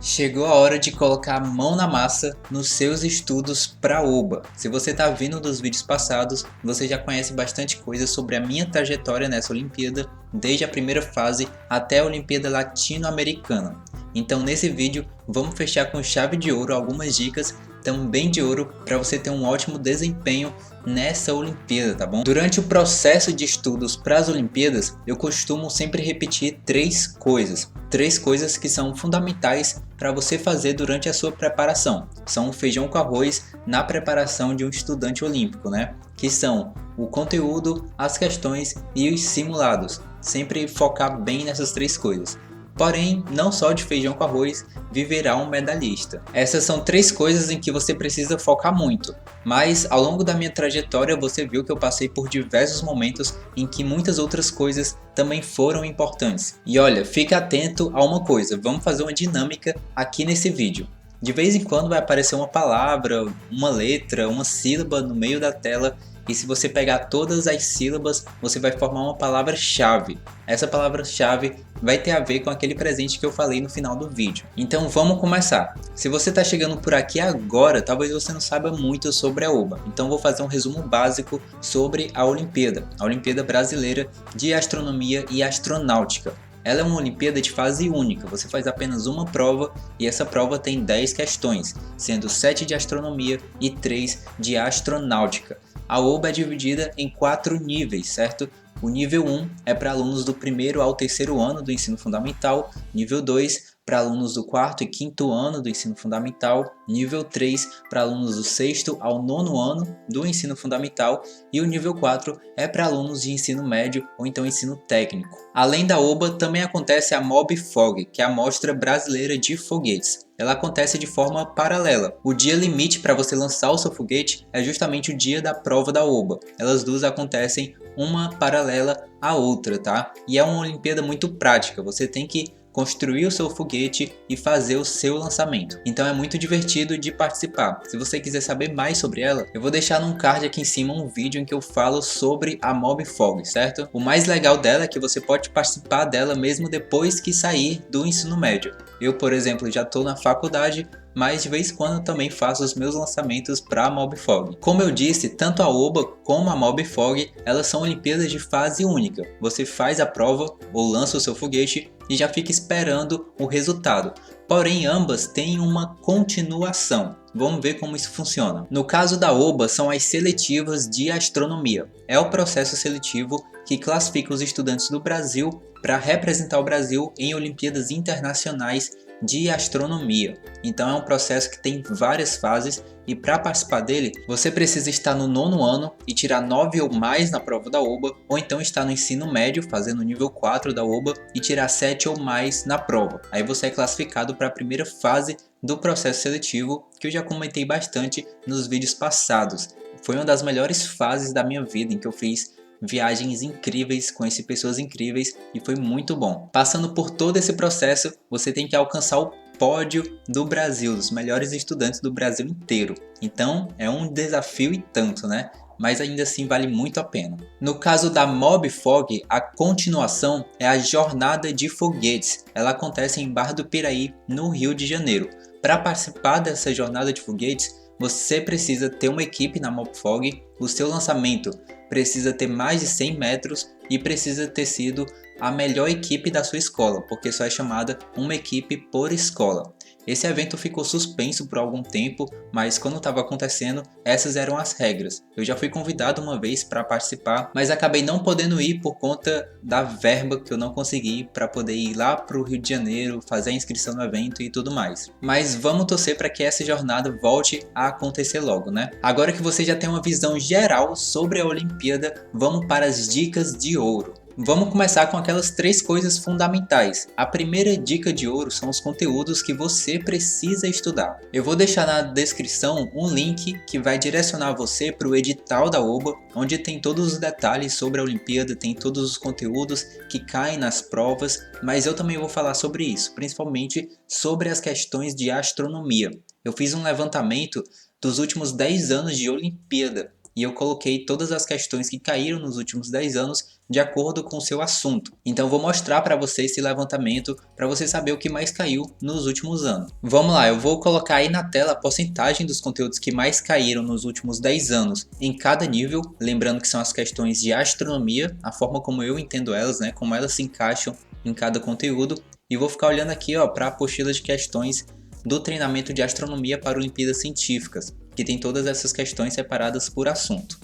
Chegou a hora de colocar a mão na massa nos seus estudos para OBA. Se você está vindo dos vídeos passados, você já conhece bastante coisa sobre a minha trajetória nessa Olimpíada, desde a primeira fase até a Olimpíada Latino-Americana. Então nesse vídeo vamos fechar com chave de ouro algumas dicas também de ouro para você ter um ótimo desempenho nessa Olimpíada, tá bom? Durante o processo de estudos para as Olimpíadas, eu costumo sempre repetir três coisas que são fundamentais para você fazer durante a sua preparação. São o feijão com arroz na preparação de um estudante olímpico, né? Que são o conteúdo, as questões e os simulados. Sempre focar bem nessas três coisas. Porém, não só de feijão com arroz viverá um medalhista. Essas são três coisas em que você precisa focar muito, mas ao longo da minha trajetória você viu que eu passei por diversos momentos em que muitas outras coisas também foram importantes. E olha, fica atento a uma coisa, vamos fazer uma dinâmica aqui nesse vídeo. De vez em quando vai aparecer uma palavra, uma letra, uma sílaba no meio da tela. E se você pegar todas as sílabas, você vai formar uma palavra-chave. Essa palavra-chave vai ter a ver com aquele presente que eu falei no final do vídeo. Então vamos começar. Se você está chegando por aqui agora, talvez você não saiba muito sobre a OBA. Então vou fazer um resumo básico sobre a Olimpíada Brasileira de Astronomia e Astronáutica. Ela é uma Olimpíada de fase única, você faz apenas uma prova e essa prova tem 10 questões, sendo 7 de astronomia e 3 de astronáutica. A OBA é dividida em 4 níveis, certo? O nível 1 é para alunos do primeiro ao terceiro ano do ensino fundamental, nível 2 para alunos do quarto e quinto ano do ensino fundamental, nível 3 para alunos do sexto ao nono ano do ensino fundamental e o nível 4 é para alunos de ensino médio ou então ensino técnico. Além da OBA, também acontece a MOBFOG, que é a Mostra Brasileira de Foguetes. Ela acontece de forma paralela. O dia limite para você lançar o seu foguete é justamente o dia da prova da OBA. Elas duas acontecem uma paralela à outra, tá? E é uma Olimpíada muito prática, você tem que construir o seu foguete e fazer o seu lançamento. Então é muito divertido de participar. Se você quiser saber mais sobre ela, eu vou deixar num card aqui em cima um vídeo em que eu falo sobre a MOBFOG, certo? O mais legal dela é que você pode participar dela mesmo depois que sair do ensino médio. Eu, por exemplo, já estou na faculdade, mas de vez em quando também faço os meus lançamentos para a MOBFOG. Como eu disse, tanto a OBA como a MOBFOG, elas são Olimpíadas de fase única. Você faz a prova ou lança o seu foguete e já fica esperando o resultado. Porém, ambas têm uma continuação. Vamos ver como isso funciona. No caso da OBA, são as seletivas de astronomia. É o processo seletivo que classifica os estudantes do Brasil para representar o Brasil em Olimpíadas Internacionais de Astronomia. Então é um processo que tem várias fases e para participar dele você precisa estar no nono ano e tirar 9 ou mais na prova da OBA, ou então estar no ensino médio fazendo o nível 4 da OBA e tirar 7 ou mais na prova. Aí você é classificado para a primeira fase do processo seletivo, que eu já comentei bastante nos vídeos passados. Foi uma das melhores fases da minha vida em que eu fiz viagens incríveis, conheci pessoas incríveis e foi muito bom. Passando por todo esse processo, você tem que alcançar o pódio do Brasil, dos melhores estudantes do Brasil inteiro. Então é um desafio e tanto, né? Mas ainda assim vale muito a pena. No caso da MOBFOG, a continuação é a Jornada de Foguetes. Ela acontece em Barra do Piraí, no Rio de Janeiro. Para participar dessa jornada de foguetes, você precisa ter uma equipe na MOBFOG, o seu lançamento precisa ter mais de 100 metros e precisa ter sido a melhor equipe da sua escola, porque só é chamada uma equipe por escola. Esse evento ficou suspenso por algum tempo, mas quando estava acontecendo, essas eram as regras. Eu já fui convidado uma vez para participar, mas acabei não podendo ir por conta da verba que eu não consegui para poder ir lá para o Rio de Janeiro, fazer a inscrição no evento e tudo mais. Mas vamos torcer para que essa jornada volte a acontecer logo, né? Agora que você já tem uma visão geral sobre a Olimpíada, vamos para as dicas de ouro. Vamos começar com aquelas três coisas fundamentais. A primeira dica de ouro são os conteúdos que você precisa estudar. Eu vou deixar na descrição um link que vai direcionar você para o edital da OBA, onde tem todos os detalhes sobre a Olimpíada, tem todos os conteúdos que caem nas provas, mas eu também vou falar sobre isso, principalmente sobre as questões de astronomia. Eu fiz um levantamento dos últimos 10 anos de Olimpíada. e eu coloquei todas as questões que caíram nos últimos 10 anos de acordo com o seu assunto. Então vou mostrar para vocês esse levantamento para você saber o que mais caiu nos últimos anos. Vamos lá, eu vou colocar aí na tela a porcentagem dos conteúdos que mais caíram nos últimos 10 anos em cada nível, lembrando que são as questões de astronomia, a forma como eu entendo elas, né, como elas se encaixam em cada conteúdo, e vou ficar olhando aqui para a apostila de questões do treinamento de astronomia para Olimpíadas Científicas, que tem todas essas questões separadas por assunto.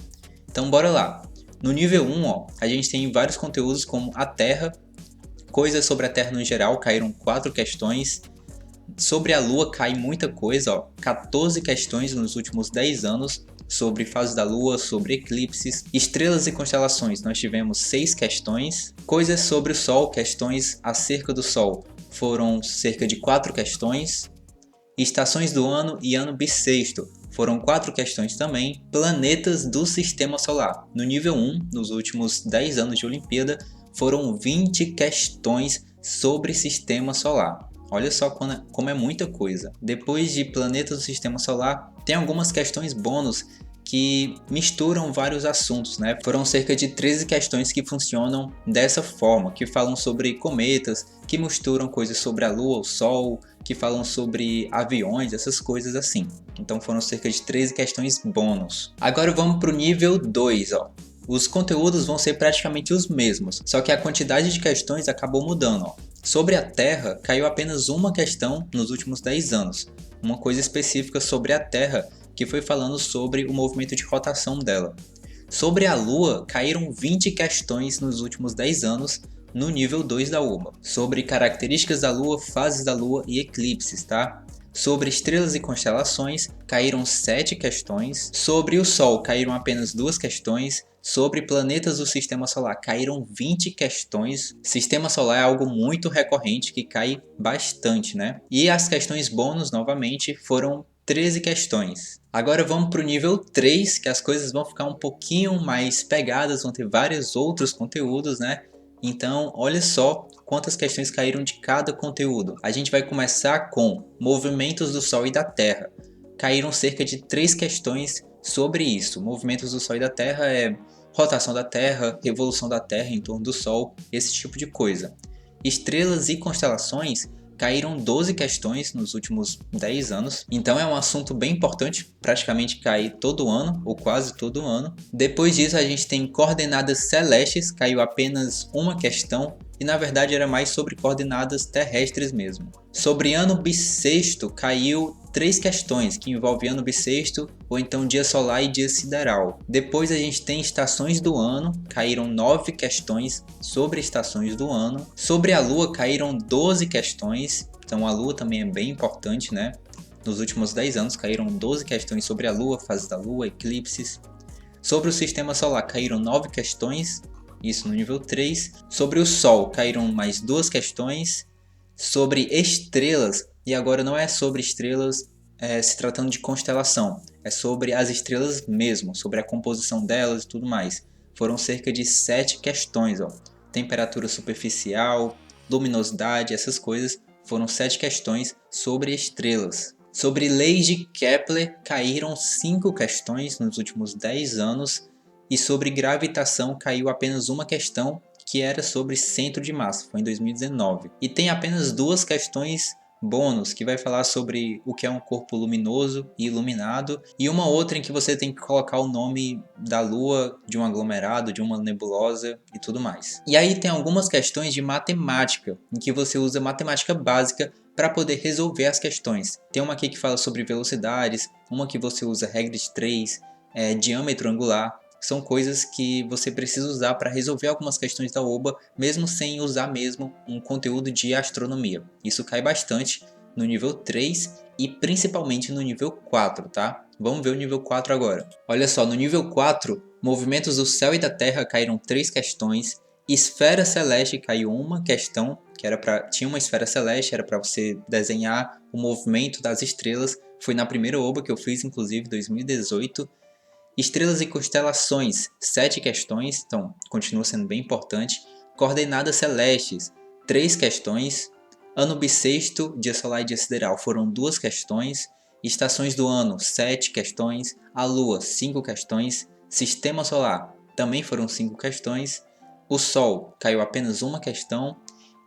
Então bora lá. No nível 1, a gente tem vários conteúdos como a Terra, coisas sobre a Terra no geral, caíram 4 questões. Sobre a Lua cai muita coisa, 14 questões nos últimos 10 anos, sobre fase da Lua, sobre eclipses. Estrelas e constelações, nós tivemos 6 questões. Coisas sobre o Sol, questões acerca do Sol, foram cerca de 4 questões. Estações do ano e ano bissexto, foram 4 questões também. Planetas do Sistema Solar, no nível 1, nos últimos 10 anos de Olimpíada, foram 20 questões sobre Sistema Solar. Olha só como é muita coisa. Depois de planetas do Sistema Solar, tem algumas questões bônus que misturam vários assuntos, né? Foram cerca de 13 questões que funcionam dessa forma, que falam sobre cometas, que misturam coisas sobre a Lua, o Sol, que falam sobre aviões, essas coisas assim. Então foram cerca de 13 questões bônus. Agora vamos para o nível 2, Os conteúdos vão ser praticamente os mesmos, só que a quantidade de questões acabou mudando, Sobre a Terra, caiu apenas uma questão nos últimos 10 anos, uma coisa específica sobre a Terra, que foi falando sobre o movimento de rotação dela. Sobre a Lua, caíram 20 questões nos últimos 10 anos no nível 2 da UBA. Sobre características da Lua, fases da Lua e eclipses, tá? Sobre estrelas e constelações, caíram 7 questões. Sobre o Sol, caíram apenas 2 questões. Sobre planetas do Sistema Solar, caíram 20 questões. Sistema Solar é algo muito recorrente que cai bastante, né? E as questões bônus, novamente, foram 13 questões. Agora vamos para o nível 3, que as coisas vão ficar um pouquinho mais pegadas, vão ter vários outros conteúdos, né? Então, olha só quantas questões caíram de cada conteúdo. A gente vai começar com movimentos do Sol e da Terra. Caíram cerca de 3 questões sobre isso. Movimentos do Sol e da Terra é rotação da Terra, revolução da Terra em torno do Sol, esse tipo de coisa. Estrelas e constelações, caíram 12 questões nos últimos 10 anos, então é um assunto bem importante, praticamente cai todo ano, ou quase todo ano. Depois disso a gente tem coordenadas celestes, caiu apenas uma questão, e na verdade era mais sobre coordenadas terrestres mesmo. Sobre ano bissexto caiu 3 questões, que envolvem ano bissexto, ou então dia solar e dia sideral. Depois a gente tem estações do ano, caíram 9 questões sobre estações do ano. Sobre a Lua caíram 12 questões, então a Lua também é bem importante, né? Nos últimos 10 anos caíram 12 questões sobre a Lua, fase da Lua, eclipses. Sobre o Sistema Solar caíram 9 questões, isso no nível 3. Sobre o Sol caíram mais 2 questões. Sobre estrelas, e agora não é sobre estrelas se tratando de constelação, é sobre as estrelas mesmo, sobre a composição delas e tudo mais. Foram cerca de 7 questões, temperatura superficial, luminosidade, essas coisas, foram 7 questões sobre estrelas. Sobre leis de Kepler, caíram 5 questões nos últimos 10 anos, e sobre gravitação caiu apenas uma questão, que era sobre centro de massa, foi em 2019. E tem apenas 2 questões bônus, que vai falar sobre o que é um corpo luminoso e iluminado, e uma outra em que você tem que colocar o nome da Lua, de um aglomerado, de uma nebulosa e tudo mais. E aí tem algumas questões de matemática, em que você usa matemática básica para poder resolver as questões. Tem uma aqui que fala sobre velocidades, uma que você usa regra de 3, diâmetro angular. São coisas que você precisa usar para resolver algumas questões da OBA, mesmo sem usar mesmo um conteúdo de astronomia. Isso cai bastante no nível 3 e principalmente no nível 4, tá? Vamos ver o nível 4 agora. Olha só, no nível 4, movimentos do céu e da Terra caíram 3 questões, esfera celeste caiu uma questão, que tinha uma esfera celeste, era para você desenhar o movimento das estrelas. Foi na primeira OBA que eu fiz, inclusive, 2018. Estrelas e constelações, 7 questões, então continua sendo bem importante. Coordenadas celestes, 3 questões. Ano bissexto, dia solar e dia sideral foram 2 questões. Estações do ano, 7 questões. A Lua, 5 questões. Sistema solar, também foram 5 questões. O Sol, caiu apenas uma questão.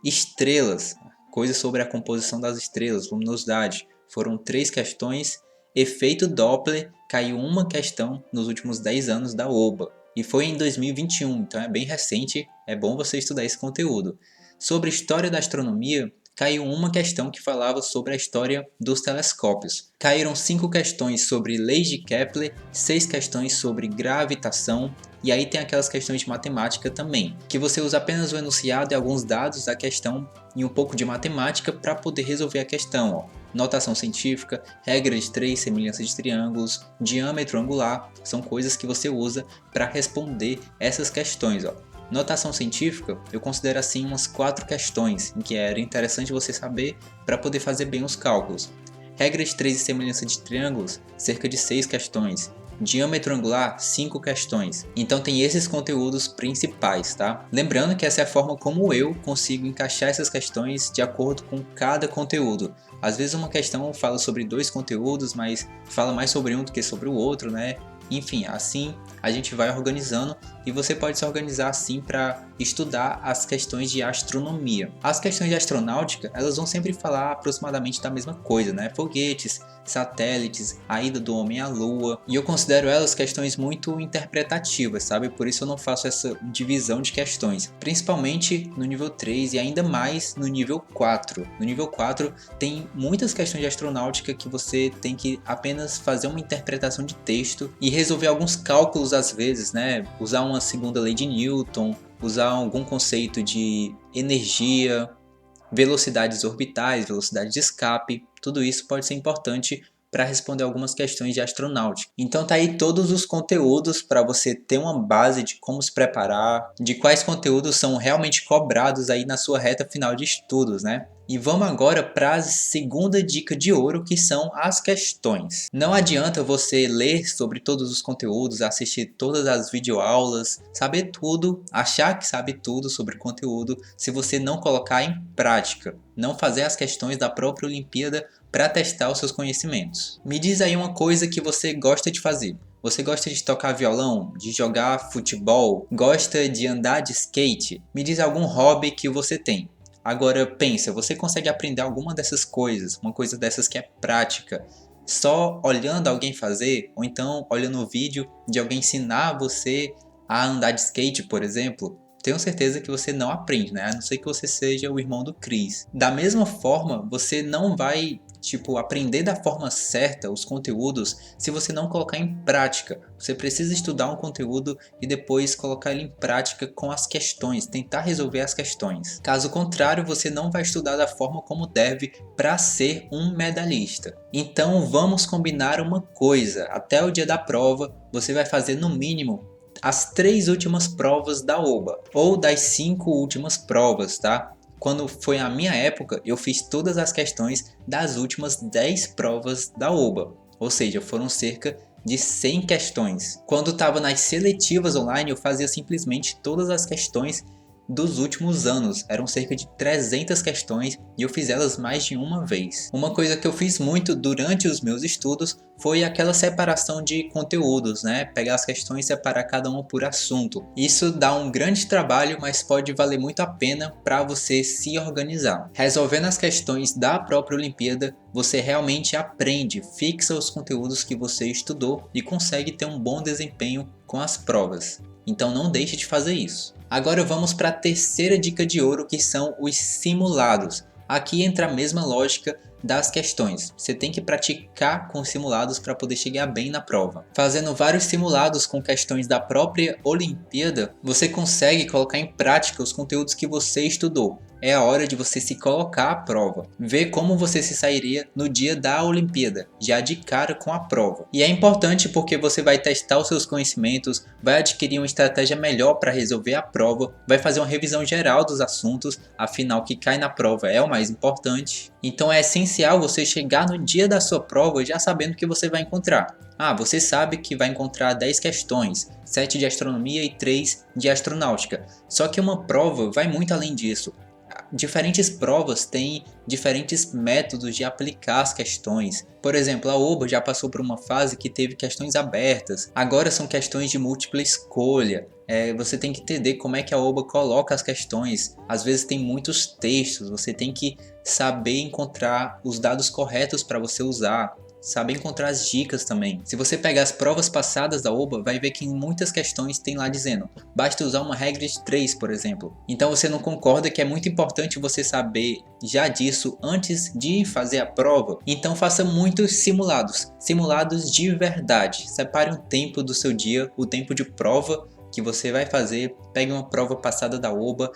Estrelas, coisas sobre a composição das estrelas, luminosidade, foram 3 questões. Efeito Doppler, caiu uma questão nos últimos 10 anos da OBA. E foi em 2021, então é bem recente, é bom você estudar esse conteúdo. Sobre história da astronomia, caiu uma questão que falava sobre a história dos telescópios. Caíram 5 questões sobre leis de Kepler, 6 questões sobre gravitação, e aí tem aquelas questões de matemática também, que você usa apenas o enunciado e alguns dados da questão e um pouco de matemática para poder resolver a questão. Ó. Notação científica, regra de 3, semelhança de triângulos, diâmetro angular, são coisas que você usa para responder essas questões. Ó. Notação científica, eu considero assim umas 4 questões, em que era interessante você saber para poder fazer bem os cálculos. Regra de 3 e semelhança de triângulos, cerca de 6 questões. Diâmetro angular, 5 questões. Então tem esses conteúdos principais, tá? Lembrando que essa é a forma como eu consigo encaixar essas questões de acordo com cada conteúdo. Às vezes uma questão fala sobre 2 conteúdos, mas fala mais sobre um do que sobre o outro, né? Enfim, assim a gente vai organizando e você pode se organizar assim para estudar as questões de astronomia. As questões de astronáutica, elas vão sempre falar aproximadamente da mesma coisa, né? Foguetes, satélites, a ida do homem à lua, e eu considero elas questões muito interpretativas, sabe? Por isso eu não faço essa divisão de questões, principalmente no nível 3 e ainda mais no nível 4. No nível 4 tem muitas questões de astronáutica que você tem que apenas fazer uma interpretação de texto e resolver alguns cálculos às vezes, né? Usar uma segunda lei de Newton, usar algum conceito de energia, velocidades orbitais, velocidade de escape, tudo isso pode ser importante para responder algumas questões de astronáutica. Então tá aí todos os conteúdos para você ter uma base de como se preparar, de quais conteúdos são realmente cobrados aí na sua reta final de estudos, né? E vamos agora para a segunda dica de ouro, que são as questões. Não adianta você ler sobre todos os conteúdos, assistir todas as videoaulas, saber tudo, achar que sabe tudo sobre conteúdo, se você não colocar em prática, não fazer as questões da própria Olimpíada para testar os seus conhecimentos. Me diz aí uma coisa que você gosta de fazer. Você gosta de tocar violão, de jogar futebol, gosta de andar de skate? Me diz algum hobby que você tem. Agora pensa, você consegue aprender alguma dessas coisas, uma coisa dessas que é prática, só olhando alguém fazer, ou então olhando o vídeo de alguém ensinar você a andar de skate, por exemplo? Tenho certeza que você não aprende, né? A não ser que você seja o irmão do Chris. Da mesma forma, você não vai aprender da forma certa os conteúdos se você não colocar em prática. Você precisa estudar um conteúdo e depois colocar ele em prática com as questões, tentar resolver as questões. Caso contrário, você não vai estudar da forma como deve para ser um medalhista. Então vamos combinar uma coisa, até o dia da prova você vai fazer no mínimo as 3 últimas provas da OBA, ou das 5 últimas provas, tá? Quando foi a minha época, eu fiz todas as questões das últimas 10 provas da OBA, ou seja, foram cerca de 100 questões. Quando estava nas seletivas online, eu fazia simplesmente todas as questões dos últimos anos, eram cerca de 300 questões e eu fiz elas mais de uma vez. Uma coisa que eu fiz muito durante os meus estudos foi aquela separação de conteúdos, né? Pegar as questões e separar cada uma por assunto. Isso dá um grande trabalho, mas pode valer muito a pena para você se organizar. Resolvendo as questões da própria Olimpíada, você realmente aprende, fixa os conteúdos que você estudou e consegue ter um bom desempenho com as provas. Então não deixe de fazer isso. Agora vamos para a terceira dica de ouro, que são os simulados. Aqui entra a mesma lógica das questões. Você tem que praticar com simulados para poder chegar bem na prova. Fazendo vários simulados com questões da própria Olimpíada, você consegue colocar em prática os conteúdos que você estudou. É a hora de você se colocar à prova. Ver como você se sairia no dia da Olimpíada, já de cara com a prova. E é importante porque você vai testar os seus conhecimentos, vai adquirir uma estratégia melhor para resolver a prova, vai fazer uma revisão geral dos assuntos, afinal o que cai na prova é o mais importante. Então é essencial você chegar no dia da sua prova já sabendo o que você vai encontrar. Você sabe que vai encontrar 10 questões, 7 de astronomia e 3 de astronáutica. Só que uma prova vai muito além disso. Diferentes provas têm diferentes métodos de aplicar as questões. Por exemplo, a OAB já passou por uma fase que teve questões abertas, agora são questões de múltipla escolha. Você tem que entender como é que a OAB coloca as questões. Às vezes tem muitos textos, você tem que saber encontrar os dados corretos para você usar. Saber encontrar as dicas também. Se você pegar as provas passadas da OAB, vai ver que em muitas questões tem lá dizendo basta usar uma regra de 3, por exemplo. Então você não concorda que é muito importante você saber já disso antes de fazer a prova? Então faça muitos simulados. Simulados de verdade. Separe um tempo do seu dia, o tempo de prova que você vai fazer. Pegue uma prova passada da OAB.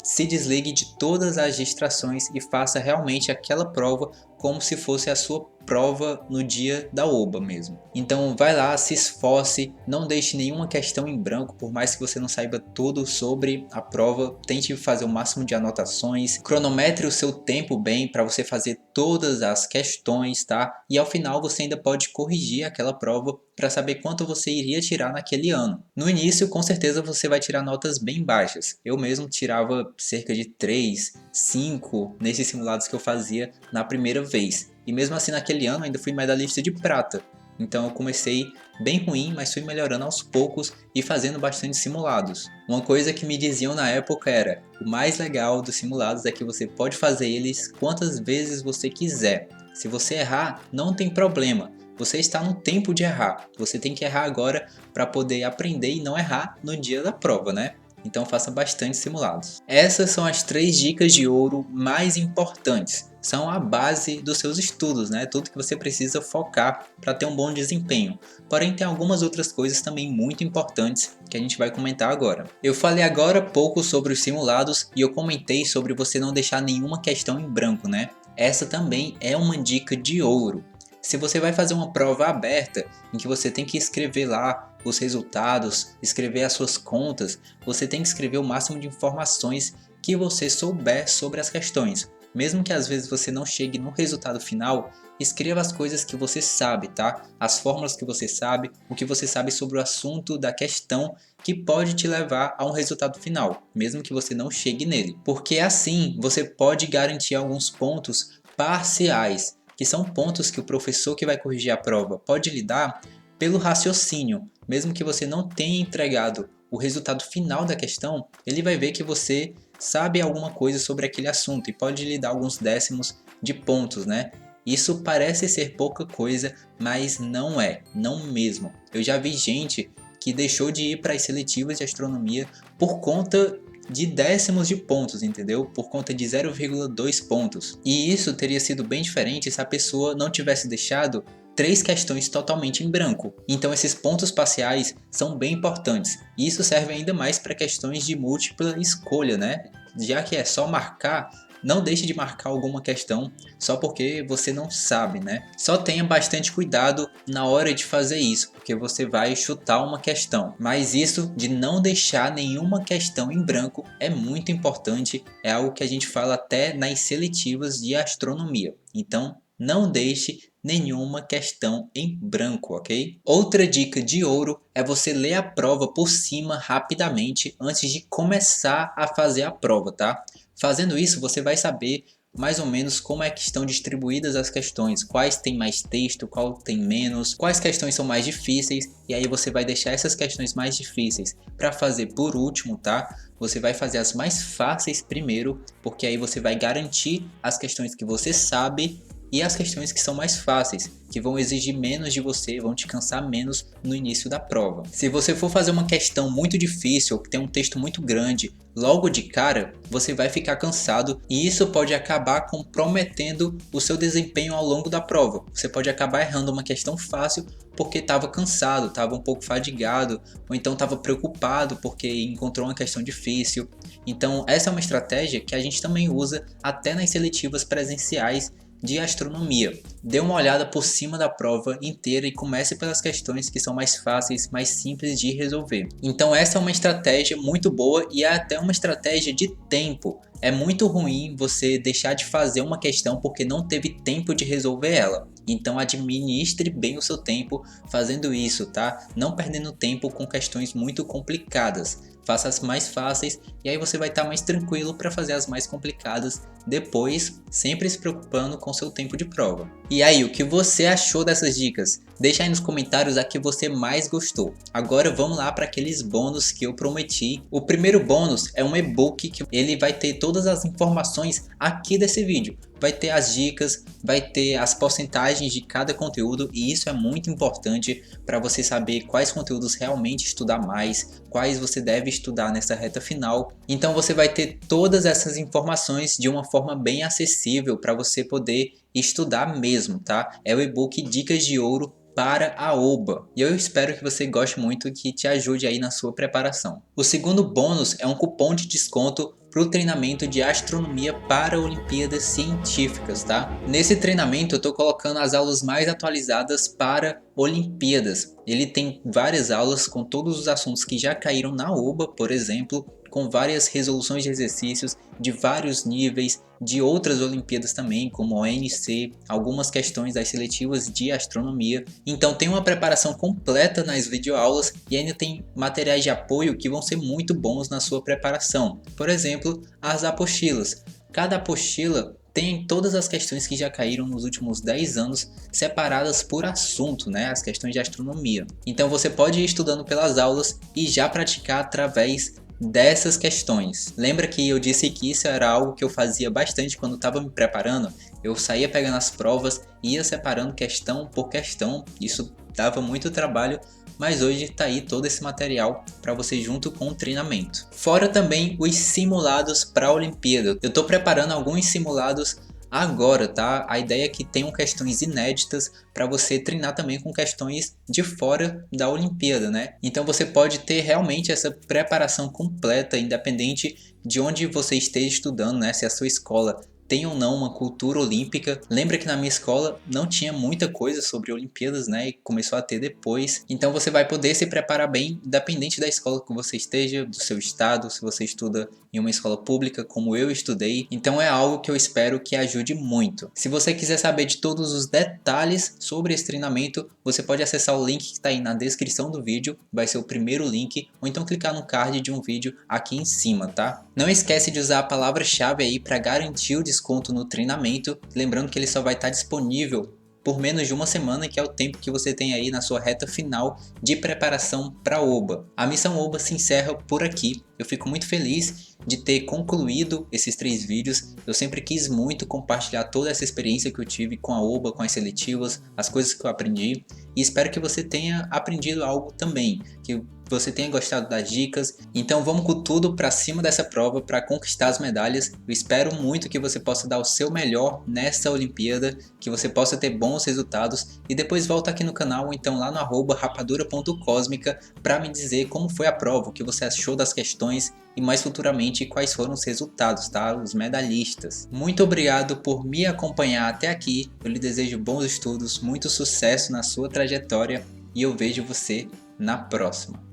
Se desligue de todas as distrações e faça realmente aquela prova como se fosse a sua prova no dia da OAB mesmo. Então vai lá, se esforce, não deixe nenhuma questão em branco, por mais que você não saiba tudo sobre a prova, tente fazer o máximo de anotações, cronometre o seu tempo bem para você fazer todas as questões, tá? E ao final você ainda pode corrigir aquela prova para saber quanto você iria tirar naquele ano. No início, com certeza você vai tirar notas bem baixas. Eu mesmo tirava cerca de 3, 5 nesses simulados que eu fazia na primeira vez. E mesmo assim naquele ano ainda fui medalhista de prata. Então eu comecei bem ruim, mas fui melhorando aos poucos e fazendo bastante simulados. Uma coisa que me diziam na época era: o mais legal dos simulados é que você pode fazer eles quantas vezes você quiser. Se você errar, não tem problema. Você está no tempo de errar. Você tem que errar agora para poder aprender e não errar no dia da prova, né? Então faça bastante simulados. Essas são as 3 dicas de ouro mais importantes. São a base dos seus estudos, né? Tudo que você precisa focar para ter um bom desempenho. Porém, tem algumas outras coisas também muito importantes que a gente vai comentar agora. Eu falei agora pouco sobre os simulados e eu comentei sobre você não deixar nenhuma questão em branco, né? Essa também é uma dica de ouro. Se você vai fazer uma prova aberta, em que você tem que escrever lá os resultados, escrever as suas contas, você tem que escrever o máximo de informações que você souber sobre as questões. Mesmo que às vezes você não chegue no resultado final, escreva as coisas que você sabe, tá? As fórmulas que você sabe, o que você sabe sobre o assunto da questão que pode te levar a um resultado final, mesmo que você não chegue nele. Porque assim você pode garantir alguns pontos parciais, que são pontos que o professor que vai corrigir a prova pode lhe dar pelo raciocínio. Mesmo que você não tenha entregado o resultado final da questão, ele vai ver que você sabe alguma coisa sobre aquele assunto e pode lhe dar alguns décimos de pontos, né? Isso parece ser pouca coisa, mas não é, não mesmo. Eu já vi gente que deixou de ir para as seletivas de astronomia por conta de décimos de pontos, entendeu? Por conta de 0,2 pontos. E isso teria sido bem diferente se a pessoa não tivesse deixado 3 questões totalmente em branco. Então esses pontos parciais são bem importantes. E isso serve ainda mais para questões de múltipla escolha, né? Já que é só marcar, não deixe de marcar alguma questão só porque você não sabe, né? Só tenha bastante cuidado na hora de fazer isso, porque você vai chutar uma questão. Mas isso de não deixar nenhuma questão em branco é muito importante, é algo que a gente fala até nas seletivas de astronomia. Então, não deixe nenhuma questão em branco, ok? Outra dica de ouro é você ler a prova por cima rapidamente antes de começar a fazer a prova, tá? Fazendo isso, você vai saber mais ou menos como é que estão distribuídas as questões, quais tem mais texto, qual tem menos, quais questões são mais difíceis, e aí você vai deixar essas questões mais difíceis para fazer por último, tá? Você vai fazer as mais fáceis primeiro, porque aí você vai garantir as questões que você sabe e as questões que são mais fáceis, que vão exigir menos de você, vão te cansar menos no início da prova. Se você for fazer uma questão muito difícil, que tem um texto muito grande, logo de cara, você vai ficar cansado e isso pode acabar comprometendo o seu desempenho ao longo da prova. Você pode acabar errando uma questão fácil porque estava cansado, estava um pouco fadigado, ou então estava preocupado porque encontrou uma questão difícil. Então essa é uma estratégia que a gente também usa até nas seletivas presenciais de astronomia. Dê uma olhada por cima da prova inteira e comece pelas questões que são mais fáceis, mais simples de resolver. Então essa é uma estratégia muito boa e é até uma estratégia de tempo. É muito ruim você deixar de fazer uma questão porque não teve tempo de resolver ela. Então administre bem o seu tempo fazendo isso, tá? Não perdendo tempo com questões muito complicadas. faça as mais fáceis e aí você vai estar mais tranquilo para fazer as mais complicadas depois, sempre se preocupando com seu tempo de prova. E aí, o que você achou dessas dicas? Deixa aí nos comentários a que você mais gostou. Agora vamos lá para aqueles bônus que eu prometi. O primeiro bônus é um e-book que ele vai ter todas as informações aqui desse vídeo. Vai ter as dicas, vai ter as porcentagens de cada conteúdo e isso é muito importante para você saber quais conteúdos realmente estudar mais, quais você deve estudar nessa reta final. Então você vai ter todas essas informações de uma forma bem acessível para você poder estudar mesmo, tá? É o e-book Dicas de Ouro para a OBA. E eu espero que você goste muito e que te ajude aí na sua preparação. O segundo bônus é um cupom de desconto para o treinamento de astronomia para Olimpíadas Científicas, tá? Nesse treinamento eu estou colocando as aulas mais atualizadas para Olimpíadas. Ele tem várias aulas com todos os assuntos que já caíram na OBA, por exemplo, com várias resoluções de exercícios de vários níveis, de outras Olimpíadas também, como ONC, algumas questões das seletivas de astronomia. Então tem uma preparação completa nas videoaulas e ainda tem materiais de apoio que vão ser muito bons na sua preparação. Por exemplo, as apostilas. Cada apostila tem todas as questões que já caíram nos últimos 10 anos separadas por assunto, né? As questões de astronomia. Então você pode ir estudando pelas aulas e já praticar através dessas questões. Lembra que eu disse que isso era algo que eu fazia bastante quando estava me preparando? Eu saía pegando as provas e ia separando questão por questão. Isso dava muito trabalho, mas hoje está aí todo esse material para você junto com o treinamento. Fora também os simulados para a Olimpíada. Eu estou preparando alguns simulados agora, tá? A ideia é que tenham questões inéditas para você treinar também com questões de fora da Olimpíada, né? Então você pode ter realmente essa preparação completa, independente de onde você esteja estudando, né? Se a sua escola tem ou não uma cultura olímpica. Lembra que na minha escola não tinha muita coisa sobre Olimpíadas, né? E começou a ter depois. Então você vai poder se preparar bem, independente da escola que você esteja, do seu estado, se você estuda em uma escola pública, como eu estudei. Então é algo que eu espero que ajude muito. Se você quiser saber de todos os detalhes sobre esse treinamento, você pode acessar o link que está aí na descrição do vídeo. Vai ser o primeiro link, ou então clicar no card de um vídeo aqui em cima, tá? Não esquece de usar a palavra-chave aí para garantir o desconto no treinamento, lembrando que ele só vai estar disponível por menos de uma semana, que é o tempo que você tem aí na sua reta final de preparação para a OBA. A missão OBA se encerra por aqui. Eu fico muito feliz de ter concluído esses 3 vídeos. Eu sempre quis muito compartilhar toda essa experiência que eu tive com a OBA, com as seletivas, as coisas que eu aprendi, e espero que você tenha aprendido algo também, que você tenha gostado das dicas. Então vamos com tudo para cima dessa prova para conquistar as medalhas. Eu espero muito que você possa dar o seu melhor nessa Olimpíada, que você possa ter bons resultados e depois volta aqui no canal ou então lá no @rapadura.cosmica para me dizer como foi a prova, o que você achou das questões e mais futuramente quais foram os resultados, tá? Os medalhistas. Muito obrigado por me acompanhar até aqui. Eu lhe desejo bons estudos, muito sucesso na sua trajetória e eu vejo você na próxima.